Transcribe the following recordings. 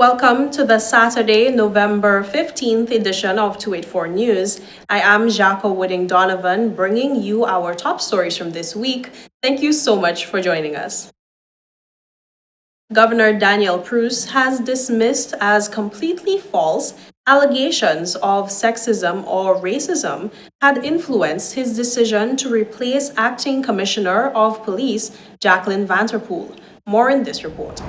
Welcome to the Saturday, November 15th edition of 284 News. I am Jaco Wooding Donovan, bringing you our top stories from this week. Thank you so much for joining us. Governor Daniel PRUCE has dismissed as completely false allegations of sexism or racism had influenced his decision to replace Acting Commissioner of Police Jacqueline Vanterpool. More in this report.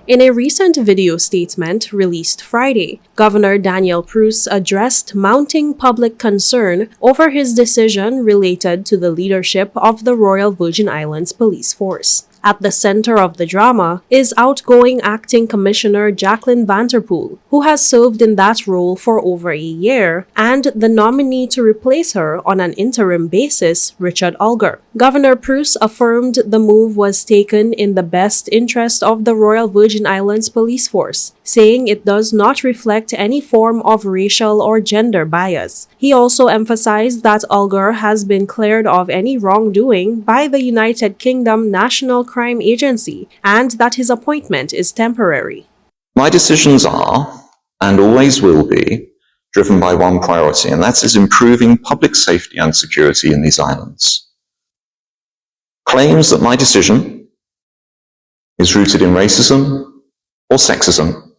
In a recent video statement released Friday, Governor Daniel PRUCE addressed mounting public concern over his decision related to the leadership of the Royal Virgin Islands Police Force. At the center of the drama is outgoing Acting Commissioner Jacqueline Vanterpool, who has served in that role for over a year, and the nominee to replace her on an interim basis, Richard Olger. Governor PRUCE affirmed the move was taken in the best interest of the Royal Virgin Islands Police Force, saying it does not reflect any form of racial or gender bias. He also emphasized that Olger has been cleared of any wrongdoing by the United Kingdom National Crime Agency and that his appointment is temporary. My decisions are, and always will be, driven by one priority, and that is improving public safety and security in these islands. Claims that my decision is rooted in racism or sexism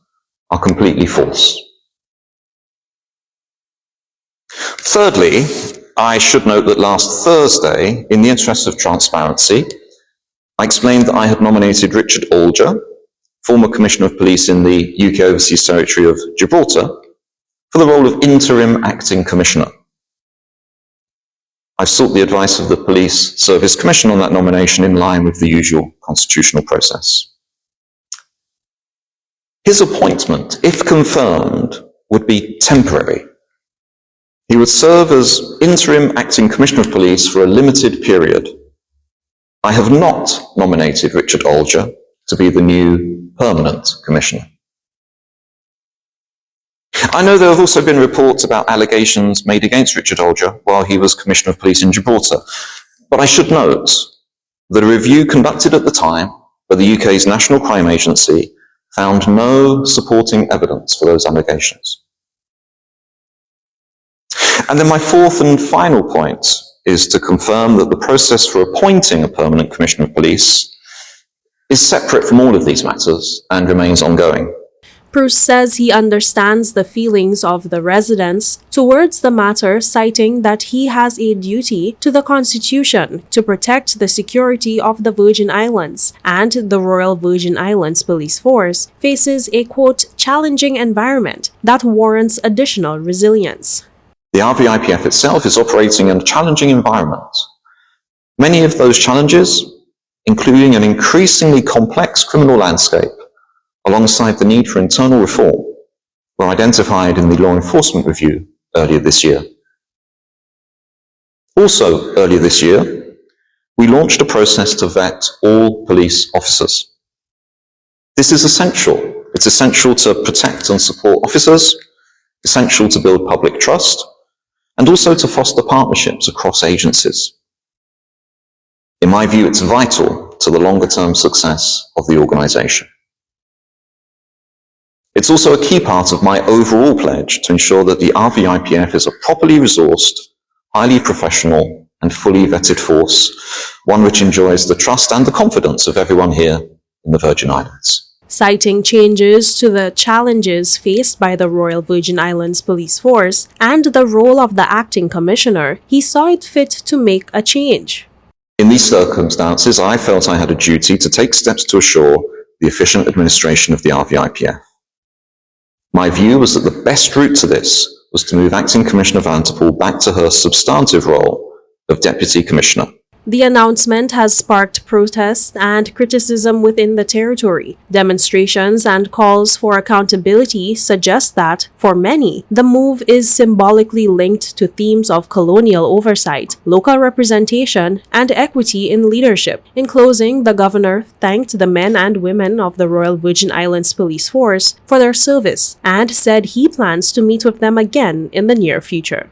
are completely false. Thirdly, I should note that last Thursday, in the interest of transparency, I explained that I had nominated Richard Olger, former Commissioner of Police in the UK Overseas Territory of Gibraltar, for the role of Interim Acting Commissioner. I've sought the advice of the Police Service Commission on that nomination in line with the usual constitutional process. His appointment, if confirmed, would be temporary. He would serve as Interim Acting Commissioner of Police for a limited period. I have not nominated Richard Olger to be the new permanent commissioner. I know there have also been reports about allegations made against Richard Olger while he was Commissioner of Police in Gibraltar, but I should note that a review conducted at the time by the UK's National Crime Agency found no supporting evidence for those allegations. And then my fourth and final point is to confirm that the process for appointing a permanent Commissioner of Police is separate from all of these matters and remains ongoing. PRUCE says he understands the feelings of the residents towards the matter, citing that he has a duty to the Constitution to protect the security of the Virgin Islands, and the Royal Virgin Islands Police Force faces a, quote, challenging environment that warrants additional resilience. The RVIPF itself is operating in a challenging environment. Many of those challenges, including an increasingly complex criminal landscape, alongside the need for internal reform, were identified in the Law Enforcement Review earlier this year. Also, earlier this year, we launched a process to vet all police officers. This is essential. It's essential to protect and support officers, essential to build public trust, and also to foster partnerships across agencies. In my view, it's vital to the longer-term success of the organisation. It's also a key part of my overall pledge to ensure that the RVIPF is a properly resourced, highly professional and fully vetted force, one which enjoys the trust and the confidence of everyone here in the Virgin Islands. Citing changes to the challenges faced by the Royal Virgin Islands Police Force and the role of the acting commissioner, he saw it fit to make a change. In these circumstances, I felt I had a duty to take steps to assure the efficient administration of the RVIPF. My view was that the best route to this was to move Acting Commissioner Vanterpool back to her substantive role of Deputy Commissioner. The announcement has sparked protests and criticism within the territory. Demonstrations and calls for accountability suggest that, for many, the move is symbolically linked to themes of colonial oversight, local representation, and equity in leadership. In closing, the governor thanked the men and women of the Royal Virgin Islands Police Force for their service and said he plans to meet with them again in the near future.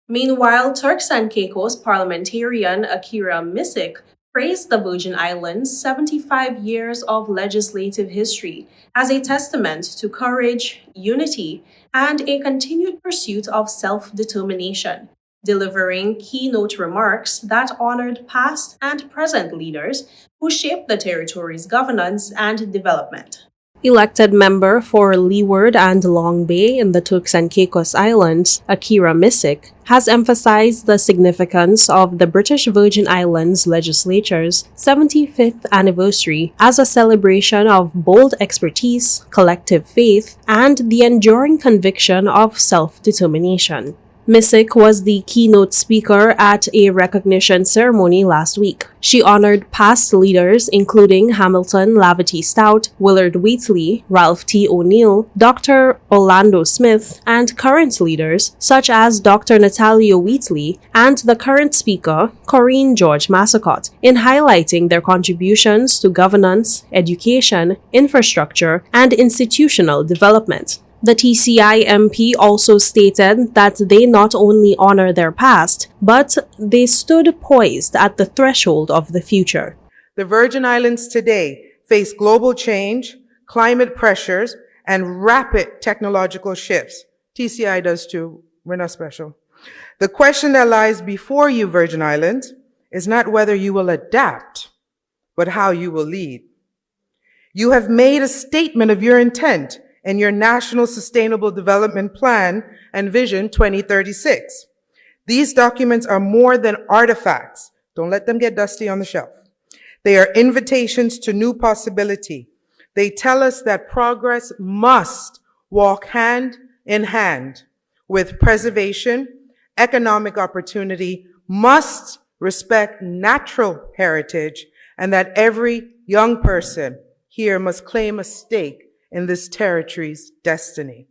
Meanwhile, Turks and Caicos parliamentarian Akira Misik praised the Virgin Islands' 75 years of legislative history as a testament to courage, unity, and a continued pursuit of self-determination, delivering keynote remarks that honored past and present leaders who shaped the territory's governance and development. Elected member for Leeward and Long Bay in the Turks and Caicos Islands, Akira Misik, has emphasized the significance of the British Virgin Islands legislature's 75th anniversary as a celebration of bold expertise, collective faith, and the enduring conviction of self-determination. Misik was the keynote speaker at a recognition ceremony last week. She honored past leaders including Hamilton Lavity Stout, Willard Wheatley, Ralph T. O'Neill, Dr. Orlando Smith, and current leaders such as Dr. Natalia Wheatley and the current speaker, Corinne George Massacott, in highlighting their contributions to governance, education, infrastructure, and institutional development. The TCI MP also stated that they not only honor their past, but they stood poised at the threshold of the future. The Virgin Islands today face global change, climate pressures, and rapid technological shifts. TCI does too. We're not special. The question that lies before you, Virgin Islands, is not whether you will adapt, but how you will lead. You have made a statement of your intent in your National Sustainable Development Plan and Vision 2036. These documents are more than artifacts. Don't let them get dusty on the shelf. They are invitations to new possibility. They tell us that progress must walk hand in hand with preservation, economic opportunity, must respect natural heritage, and that every young person here must claim a stake in this territory's destiny.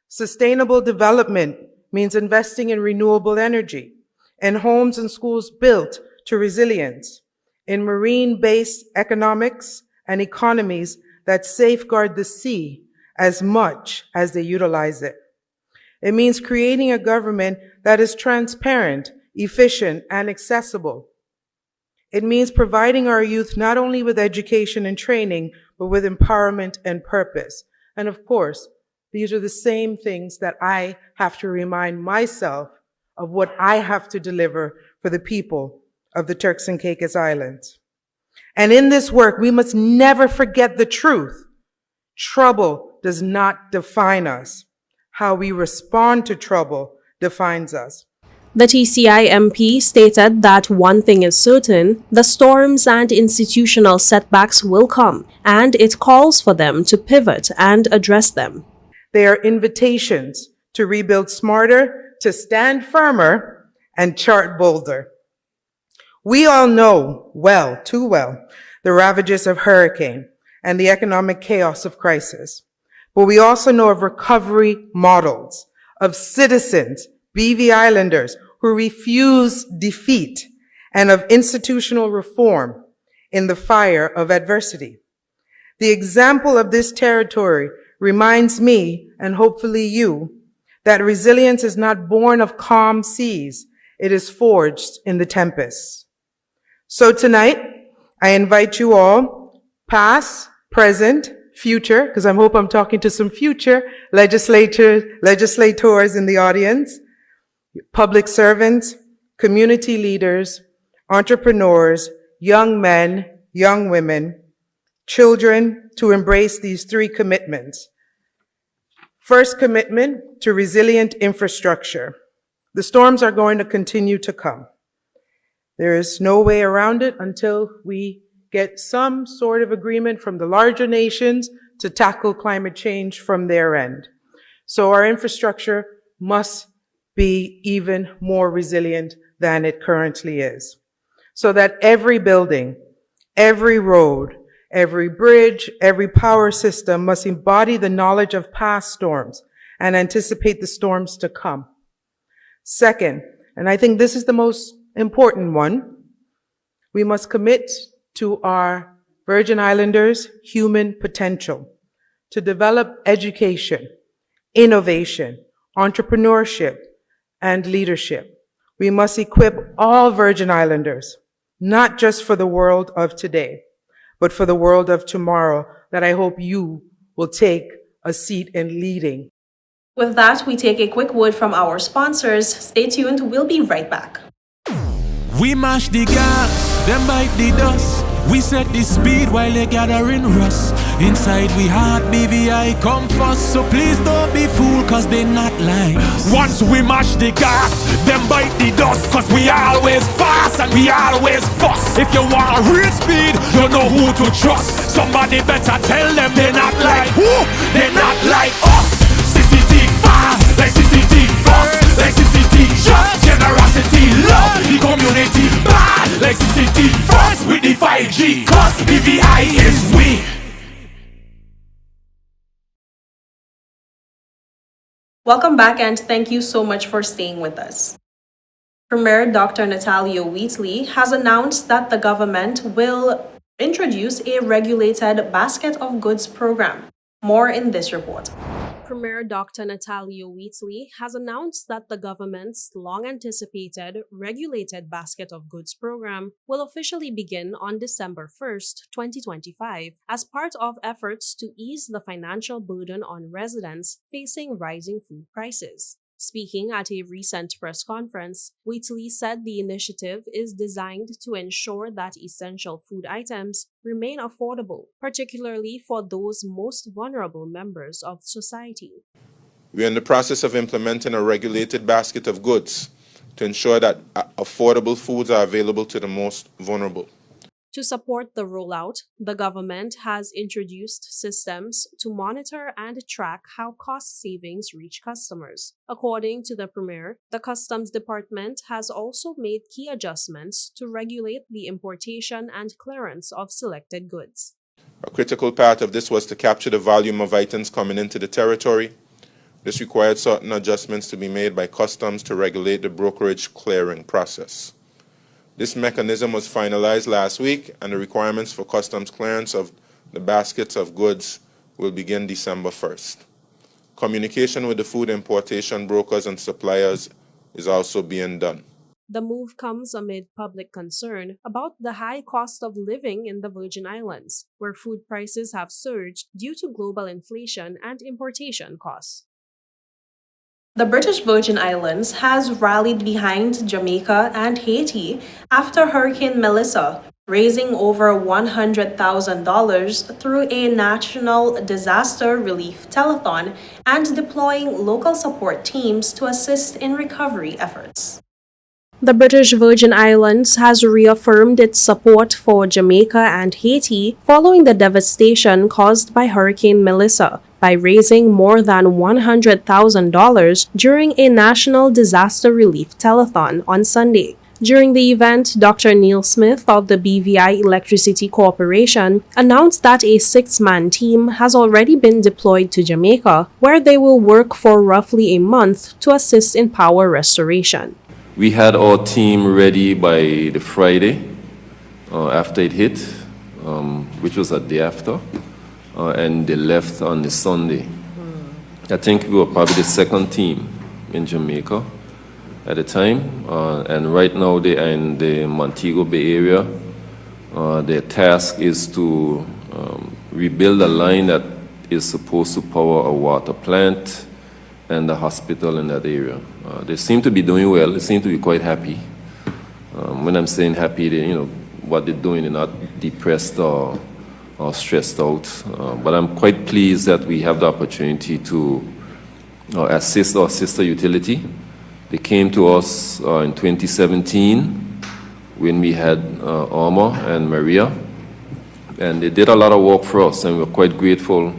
Sustainable development means investing in renewable energy, in homes and schools built to resilience, in marine-based economics and economies that safeguard the sea as much as they utilize it. It means creating a government that is transparent, efficient, and accessible. It means providing our youth not only with education and training, but with empowerment and purpose. And of course, these are the same things that I have to remind myself of what I have to deliver for the people of the Turks and Caicos Islands. And in this work, we must never forget the truth. Trouble does not define us. How we respond to trouble defines us. The TCI MP stated that one thing is certain, the storms and institutional setbacks will come, and it calls for them to pivot and address them. They are invitations to rebuild smarter, to stand firmer, and chart bolder. We all know well, too well, the ravages of hurricane and the economic chaos of crisis. But we also know of recovery models, of citizens, BV Islanders, who refuse defeat, and of institutional reform in the fire of adversity. The example of this territory reminds me, and hopefully you, that resilience is not born of calm seas, it is forged in the tempests. So tonight, I invite you all, past, present, future, because I hope I'm talking to some future legislators in the audience, public servants, community leaders, entrepreneurs, young men, young women, children, to embrace these three commitments. First commitment, to resilient infrastructure. The storms are going to continue to come. There is no way around it until we get some sort of agreement from the larger nations to tackle climate change from their end. So our infrastructure must be even more resilient than it currently is, so that every building, every road, every bridge, every power system must embody the knowledge of past storms and anticipate the storms to come. Second, and I think this is the most important one, we must commit to our Virgin Islanders' human potential to develop education, innovation, entrepreneurship, and leadership. We must equip all Virgin Islanders, not just for the world of today, but for the world of tomorrow that I hope you will take a seat in leading. With that, we take a quick word from our sponsors. Stay tuned, we'll be right back. We mash the gas, them bite the dust. We set the speed while they gathering rust. Inside we heart BVI come first. So please don't be fooled, cause they not like us. Once we mash the gas, them bite the dust. Cause we always fast and we always fuss. If you want real speed, you know who to trust. Somebody better tell them they're not like who? They're not like us. CCT fast, like CCT fast, like CCT just generosity, love the community bad, like CCT first with the 5G, cause BVI is we. Welcome back and thank you so much for staying with us. Premier Dr. Natalia Wheatley has announced that the government will introduce a regulated basket of goods program. More in this report. Premier Dr. Natalia Wheatley has announced that the government's long-anticipated regulated basket of goods program will officially begin on December 1st, 2025, as part of efforts to ease the financial burden on residents facing rising food prices. Speaking at a recent press conference, Wheatley said the initiative is designed to ensure that essential food items remain affordable, particularly for those most vulnerable members of society. We are in the process of implementing a regulated basket of goods to ensure that affordable foods are available to the most vulnerable. To support the rollout, the government has introduced systems to monitor and track how cost savings reach customers. According to the Premier, the Customs Department has also made key adjustments to regulate the importation and clearance of selected goods. A critical part of this was to capture the volume of items coming into the territory. This required certain adjustments to be made by Customs to regulate the brokerage clearing process. This mechanism was finalized last week, and the requirements for customs clearance of the baskets of goods will begin December 1st. Communication with the food importation brokers and suppliers is also being done. The move comes amid public concern about the high cost of living in the Virgin Islands, where food prices have surged due to global inflation and importation costs. The British Virgin Islands has rallied behind Jamaica and Haiti after Hurricane Melissa, raising over $100,000 through a national disaster relief telethon and deploying local support teams to assist in recovery efforts. The British Virgin Islands has reaffirmed its support for Jamaica and Haiti following the devastation caused by Hurricane Melissa, by raising more than $100,000 during a national disaster relief telethon on Sunday. During the event, Dr. Neil Smith of the BVI Electricity Corporation announced that a 6-man team has already been deployed to Jamaica, where they will work for roughly a month to assist in power restoration. We had our team ready by the Friday after it hit, which was a day after. And they left on the Sunday. I think we were probably the second team in Jamaica at the time. And right now they are in the Montego Bay area. Their task is to rebuild a line that is supposed to power a water plant and a hospital in that area. They seem to be doing well. They seem to be quite happy. When I'm saying happy, they, what they're doing, they're not depressed or stressed out, but I'm quite pleased that we have the opportunity to assist our sister utility. They came to us in 2017 when we had Irma and Maria, and they did a lot of work for us, and we're quite grateful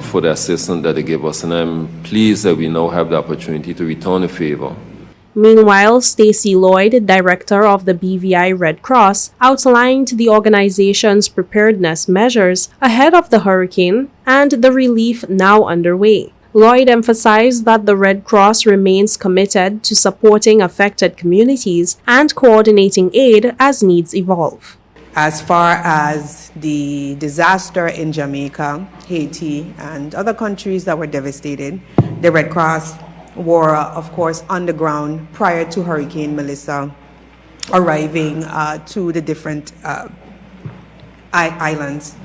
for the assistance that they gave us, and I'm pleased that we now have the opportunity to return the favor. Meanwhile, Stacey Lloyd, director of the BVI Red Cross, outlined the organization's preparedness measures ahead of the hurricane and the relief now underway. Lloyd emphasized that the Red Cross remains committed to supporting affected communities and coordinating aid as needs evolve. As far as the disaster in Jamaica, Haiti, and other countries that were devastated, the Red Cross were, of course, on the ground prior to Hurricane Melissa arriving to the different islands.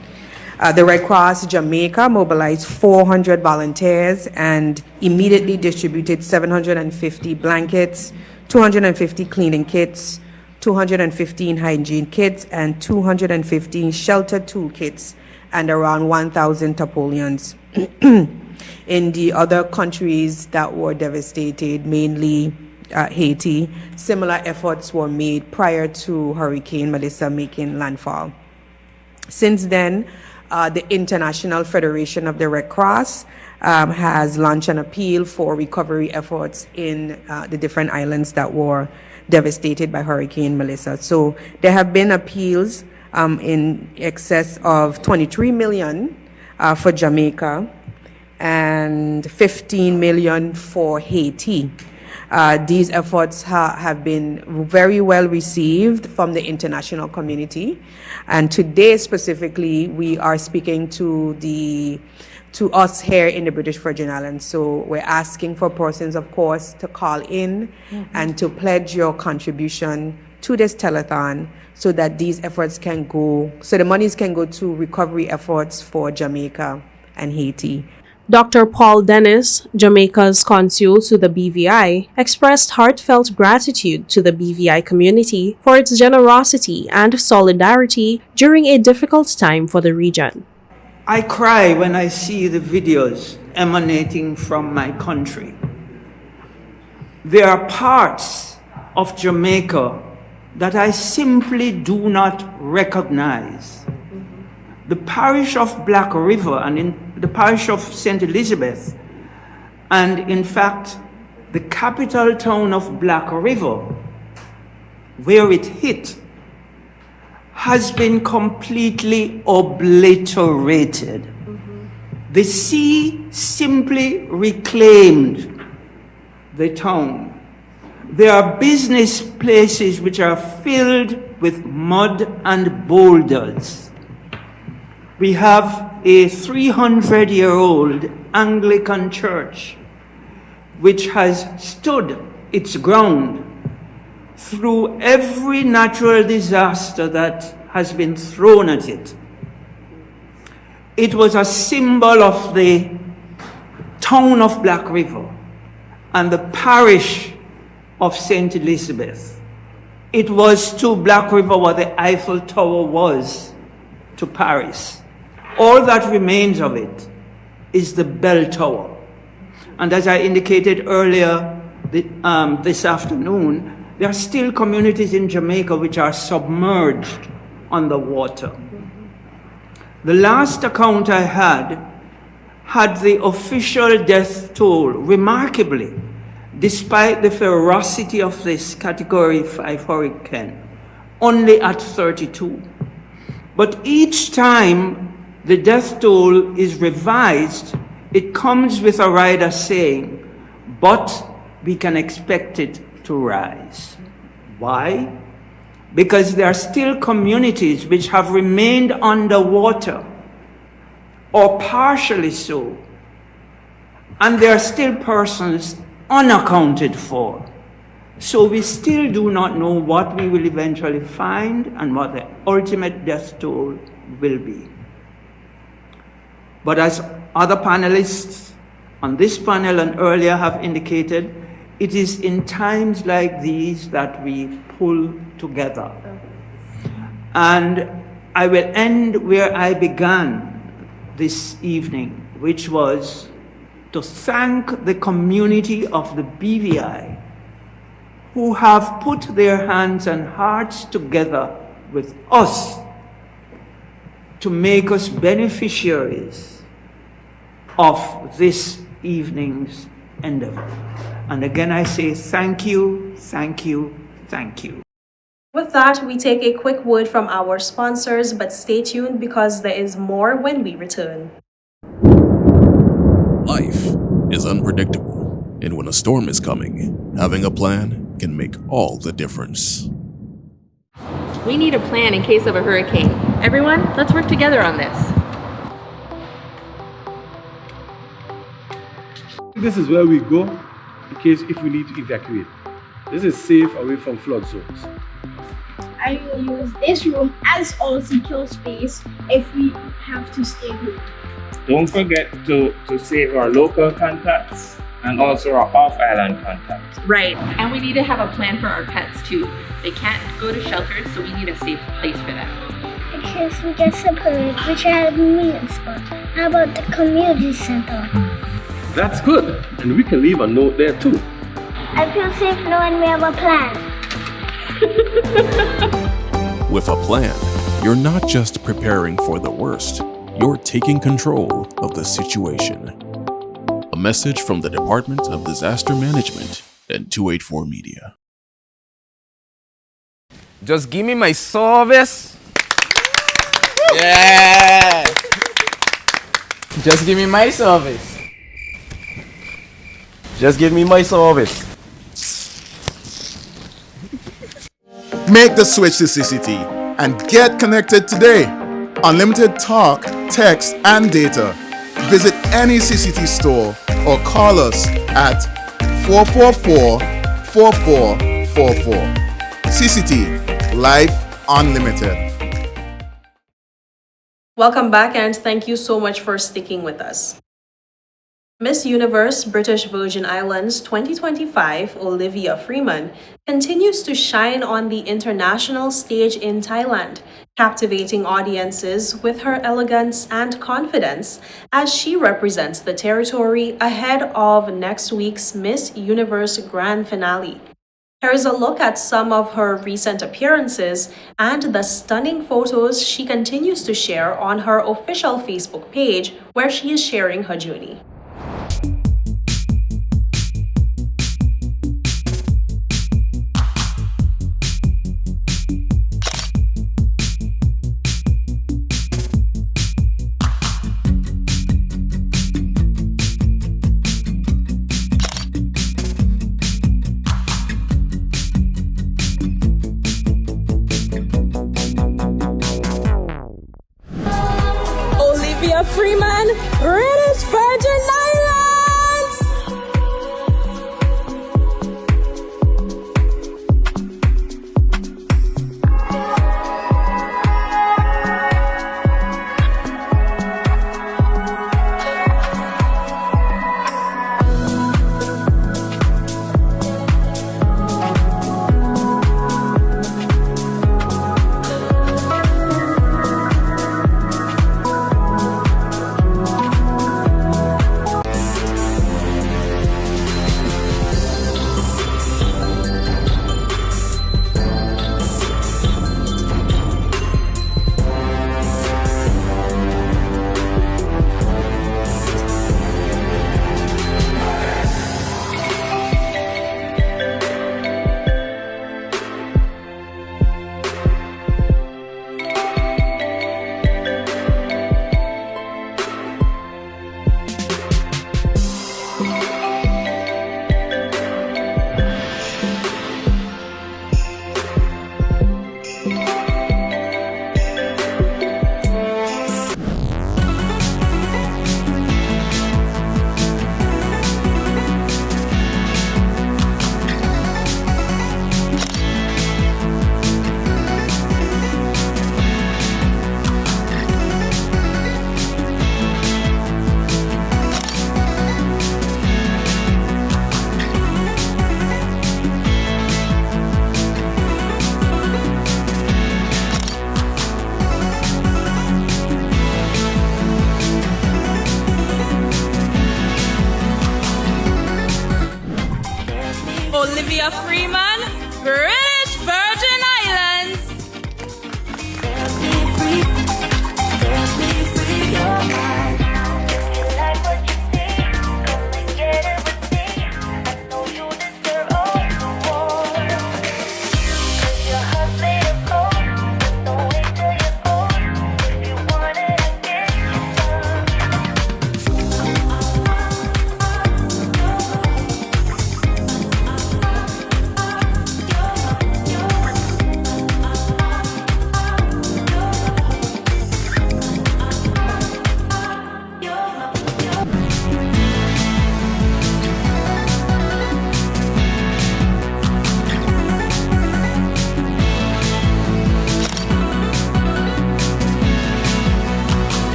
The Red Cross Jamaica mobilized 400 volunteers and immediately distributed 750 blankets, 250 cleaning kits, 215 hygiene kits, and 215 shelter toolkits, and around 1,000 tarpaulins. In the other countries that were devastated, mainly Haiti, similar efforts were made prior to Hurricane Melissa making landfall. Since then, the International Federation of the Red Cross has launched an appeal for recovery efforts in the different islands that were devastated by Hurricane Melissa. So there have been appeals in excess of 23 million for Jamaica and 15 million for Haiti. These efforts have been very well received from the international community. And today specifically, we are speaking to us here in the British Virgin Islands. So we're asking for persons, of course, to call in and to pledge your contribution to this telethon so that these efforts can go, so the monies can go to recovery efforts for Jamaica and Haiti. Dr. Paul Dennis, Jamaica's consul to the BVI, expressed heartfelt gratitude to the BVI community for its generosity and solidarity during a difficult time for the region. I cry when I see the videos emanating from my country. There are parts of Jamaica that I simply do not recognize. The parish of Black River and in the parish of St. Elizabeth, and in fact, the capital town of Black River, where it hit, has been completely obliterated. The sea simply reclaimed the town. There are business places which are filled with mud and boulders. We have a 300-year-old Anglican church which has stood its ground through every natural disaster that has been thrown at it. It was a symbol of the town of Black River and the parish of St. Elizabeth. It was to Black River what the Eiffel Tower was to Paris. All that remains of it is the bell tower. And as I indicated earlier this afternoon, there are still communities in Jamaica which are submerged underwater. The last account I had the official death toll, remarkably, despite the ferocity of this Category 5 hurricane, only at 32. But each time the death toll is revised, it comes with a rider saying, but we can expect it to rise. Why? Because there are still communities which have remained underwater, or partially so, and there are still persons unaccounted for. So we still do not know what we will eventually find and what the ultimate death toll will be. But as other panelists on this panel and earlier have indicated, it is in times like these that we pull together. And I will end where I began this evening, which was to thank the community of the BVI who have put their hands and hearts together with us to make us beneficiaries of this evening's endeavor. And again, I say thank you, thank you, thank you. With that, we take a quick word from our sponsors, but stay tuned because there is more when we return. Life is unpredictable, and when a storm is coming, having a plan can make all the difference. We need a plan in case of a hurricane. Everyone, let's work together on this. This is where we go in case if we need to evacuate. This is safe away from flood zones. I will use this room as our secure space if we have to stay home. Don't forget to save our local contacts and also our off-island contacts. Right. And we need to have a plan for our pets too. They can't go to shelters, so we need a safe place for them. In case we get separated, we should have a meeting spot. How about the community center? That's good, and we can leave a note there too. I feel safe knowing we have a plan. With a plan, you're not just preparing for the worst, you're taking control of the situation. A message from the Department of Disaster Management and 284 Media. Just give me my service. Yeah. Just give me my service. Just give me my service. Make the switch to CCT and get connected today. Unlimited talk, text, and data. Visit any CCT store or call us at 444-4444. CCT, Life Unlimited. Welcome back and thank you so much for sticking with us. Miss Universe British Virgin Islands 2025, Olivia Freeman, continues to shine on the international stage in Thailand, captivating audiences with her elegance and confidence as she represents the territory ahead of next week's Miss Universe Grand Finale. Here is a look at some of her recent appearances and the stunning photos she continues to share on her official Facebook page, where she is sharing her journey. Olivia Freeman, British Virgin Islands!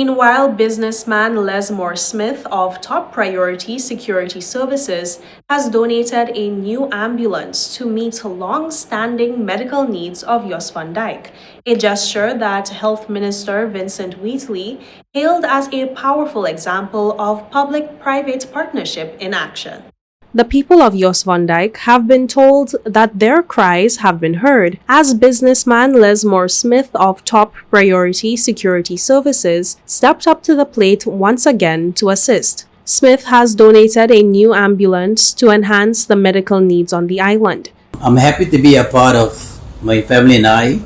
Meanwhile, businessman Lesmore Smith of Top Priority Security Services has donated a new ambulance to meet long-standing medical needs of Jos van Dijk, a gesture that Health Minister Vincent Wheatley hailed as a powerful example of public-private partnership in action. The people of Jos van Dijk have been told that their cries have been heard, as businessman Lesmore Smith of Top Priority Security Services stepped up to the plate once again to assist. Smith has donated a new ambulance to enhance the medical needs on the island. I'm happy to be a part of my family and I,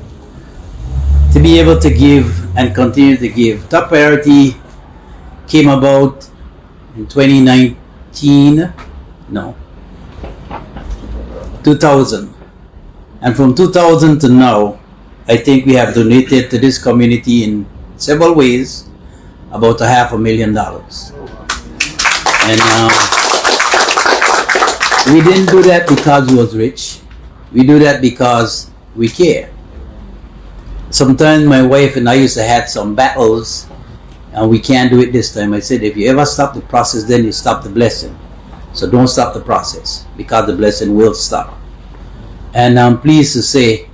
to be able to give and continue to give. Top Priority came about in 2019. No, 2000. And from 2000 to now, I think we have donated to this community in several ways about $500,000. And we didn't do that because we was rich. We do that because we care. Sometimes my wife and I used to have some battles, and we can't do it this time. I said, if you ever stop the process, then you stop the blessing. So don't stop the process, because the blessing will stop. And I'm pleased to say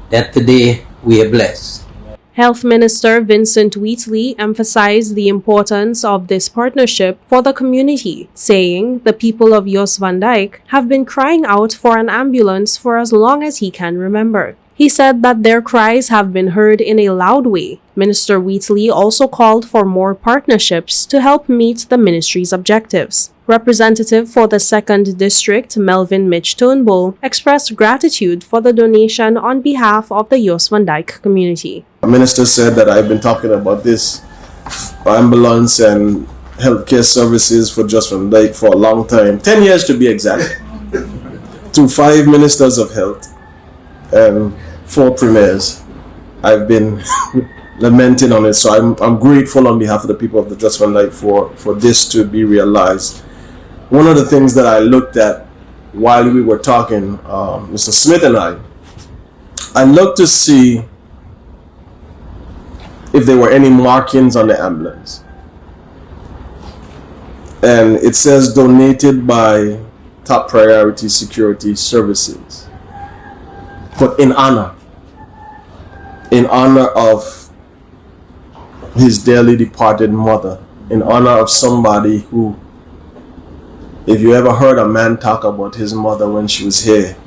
that today we are blessed. Health Minister Vincent Wheatley emphasized the importance of this partnership for the community, saying the people of Jos van Dijk have been crying out for an ambulance for as long as he can remember. He said that their cries have been heard in a loud way. Minister Wheatley also called for more partnerships to help meet the ministry's objectives. Representative for the 2nd District, Melvin Mitch Turnbull, expressed gratitude for the donation on behalf of the Jos van Dijk community. The minister said that I've been talking about this ambulance and healthcare services for Jos van Dijk for a long time, 10 years to be exact, through 5 ministers of health and 4 premiers. I've been lamenting on it, so I'm grateful on behalf of the people of the Jos van Dijk for this to be realized. One of the things that I looked at while we were talking, Mr. Smith and I looked to see if there were any markings on the ambulance. And it says donated by Top Priority Security Services. But in honor of his dearly departed mother, in honor of somebody who, if you ever heard a man talk about his mother when she was here,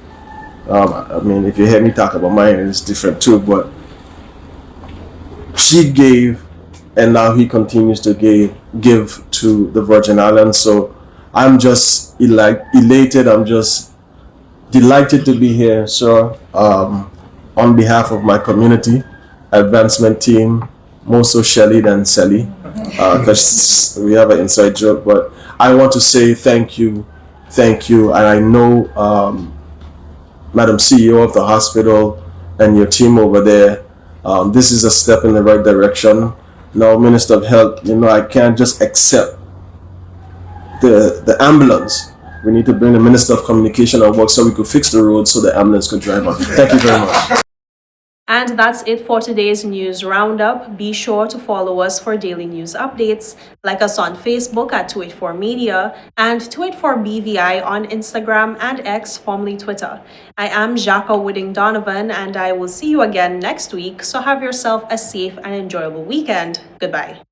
I mean, if you hear me talk about mine, it's different too, but she gave, and now he continues to give to the Virgin Islands. So I'm just elated, I'm just delighted to be here, sir, on behalf of my community, advancement team, more so Shelly than Sally, because we have an inside joke, but I want to say thank you, and I know Madam CEO of the hospital and your team over there, this is a step in the right direction. Now, Minister of Health, I can't just accept the ambulance. We need to bring the Minister of Communication and Work so we could fix the road so the ambulance could drive on. Thank you very much. And that's it for today's news roundup. Be sure to follow us for daily news updates. Like us on Facebook at 284 Media and 284 BVI on Instagram and X, formerly Twitter. I am Jacques Wooding Donovan, and I will see you again next week. So have yourself a safe and enjoyable weekend. Goodbye.